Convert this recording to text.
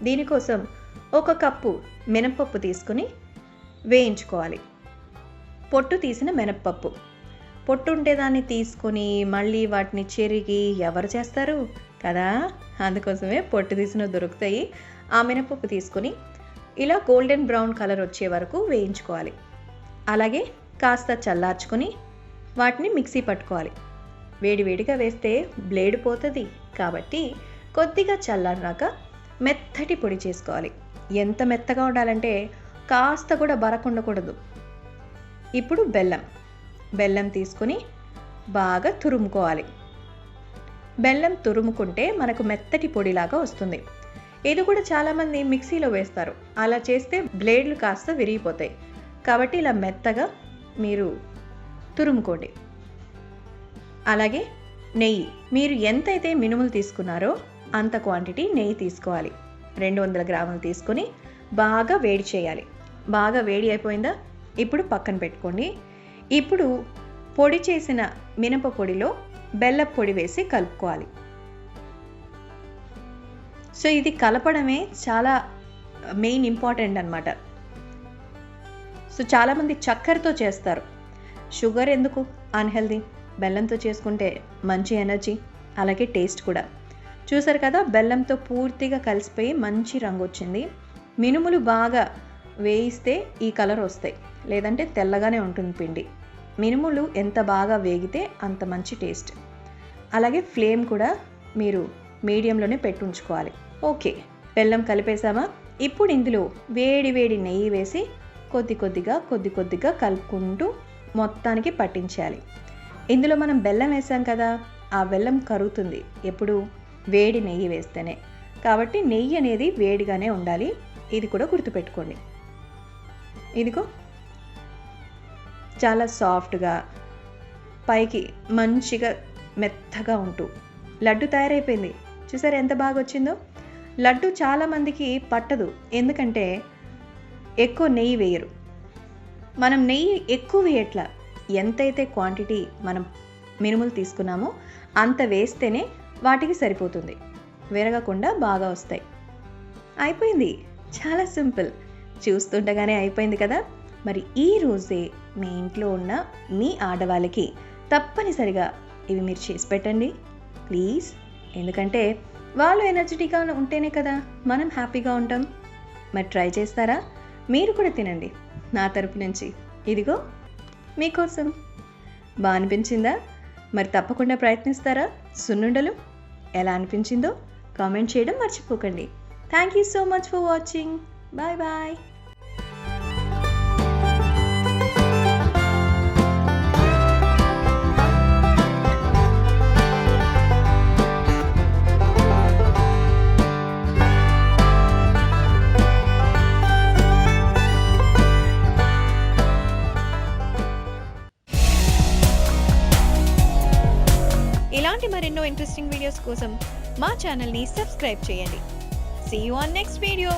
దీనికోసం 1 కప్పు మినపప్పు తీసుకుని వేయించుకోవాలి. పొట్టు తీసిన మినపప్పు. పొట్టు ఉంటే దాన్ని తీసుకొని మళ్ళీ వాటిని చెరిగి ఎవరు చేస్తారు కదా, అందుకోసమే పొట్టు తీసిన దొరుకుతాయి. ఆ మినపప్పు తీసుకొని ఇలా గోల్డెన్ బ్రౌన్ కలర్ వచ్చే వరకు వేయించుకోవాలి. అలాగే కాస్త చల్లార్చుకొని వాటిని మిక్సీ పట్టుకోవాలి. వేడివేడిగా వేస్తే బ్లేడ్ పోతుంది కాబట్టి కొద్దిగా చల్లారినాక మెత్తటి పొడి చేసుకోవాలి. ఎంత మెత్తగా ఉండాలంటే కాస్త కూడా బరకుండకూడదు. ఇప్పుడు బెల్లం తీసుకొని బాగా తురుముకోవాలి. బెల్లం తురుముకుంటే మనకు మెత్తటి పొడిలాగా వస్తుంది. ఇది కూడా చాలామంది మిక్సీలో వేస్తారు. అలా చేస్తే బ్లేడ్లు కాస్త విరిగిపోతాయి. కాబట్టి ఇలా మెత్తగా మీరు తురుముకోండి. అలాగే నెయ్యి, మీరు ఎంతైతే మినుములు తీసుకున్నారో అంత క్వాంటిటీ నెయ్యి తీసుకోవాలి. 200 గ్రాములు తీసుకొని బాగా వేడి చేయాలి. బాగా వేడి అయిపోయిందా, ఇప్పుడు పక్కన పెట్టుకోండి. ఇప్పుడు పొడి చేసిన మినప పొడిలో బెల్లం పొడి వేసి కలుపుకోవాలి. సో ఇది కలపడమే చాలా మెయిన్ ఇంపార్టెంట్ అన్నమాట. సో చాలామంది చక్కెరతో చేస్తారు. షుగర్ ఎందుకు, అన్హెల్దీ. బెల్లంతో చేసుకుంటే మంచి ఎనర్జీ, అలాగే టేస్ట్ కూడా. చూసారు కదా, బెల్లంతో పూర్తిగా కలిసిపోయి మంచి రంగు వచ్చింది. మినుములు బాగా వేయిస్తే ఈ కలర్ వస్తాయి, లేదంటే తెల్లగానే ఉంటుంది పిండి. మినుములు ఎంత బాగా వేగితే అంత మంచి టేస్ట్. అలాగే ఫ్లేమ్ కూడా మీరు మీడియంలోనే పెట్టి ఉంచుకోవాలి. ఓకే, బెల్లం కలిపేసామా? ఇప్పుడు ఇందులో వేడి నెయ్యి వేసి కొద్ది కొద్దిగా కలుపుకుంటూ మొత్తానికి పట్టించాలి. ఇందులో మనం బెల్లం వేసాం కదా, ఆ బెల్లం కరుగుతుంది ఎప్పుడు? వేడి నెయ్యి వేస్తేనే. కాబట్టి నెయ్యి అనేది వేడిగానే ఉండాలి. ఇది కూడా గుర్తుపెట్టుకోండి. ఇదిగో చాలా సాఫ్ట్గా పైకి మంచిగా మెత్తగా ఉంటూ లడ్డు తయారైపోయింది. చూసారు ఎంత బాగా వచ్చిందో? లడ్డు చాలామందికి పట్టదు, ఎందుకంటే ఎక్కువ నెయ్యి వేయరు. మనం నెయ్యి ఎక్కువ వేయట్లా. ఎంతైతే క్వాంటిటీ మనం మినుములు తీసుకున్నామో అంత వేస్తేనే వాటికి సరిపోతుంది. విరగకుండా బాగా వస్తాయి. అయిపోయింది, చాలా సింపుల్. చూస్తుండగానే అయిపోయింది కదా. మరి ఈ రోజే మీ ఇంట్లో ఉన్న మీ ఆడవాళ్ళకి తప్పనిసరిగా ఇవి మీరు చేసి పెట్టండి ప్లీజ్. ఎందుకంటే వాళ్ళు ఎనర్జెటిక్గా ఉంటేనే కదా మనం హ్యాపీగా ఉంటాం. మరి ట్రై చేస్తారా? మీరు కూడా తినండి నా తరపు నుంచి. ఇదిగో మీకోసం. బాగా అనిపించిందా? మరి తప్పకుండా ప్రయత్నిస్తారా? సున్నుండలు ఎలా అనిపించిందో కామెంట్ చేయడం మర్చిపోకండి. Thank you so much for watching. Bye bye. ఇలాంటి మరెన్నో ఇంట్రెస్టింగ్ వీడియోస్ కోసం మా ఛానల్ని సబ్స్క్రైబ్ చేయండి. See you on next video.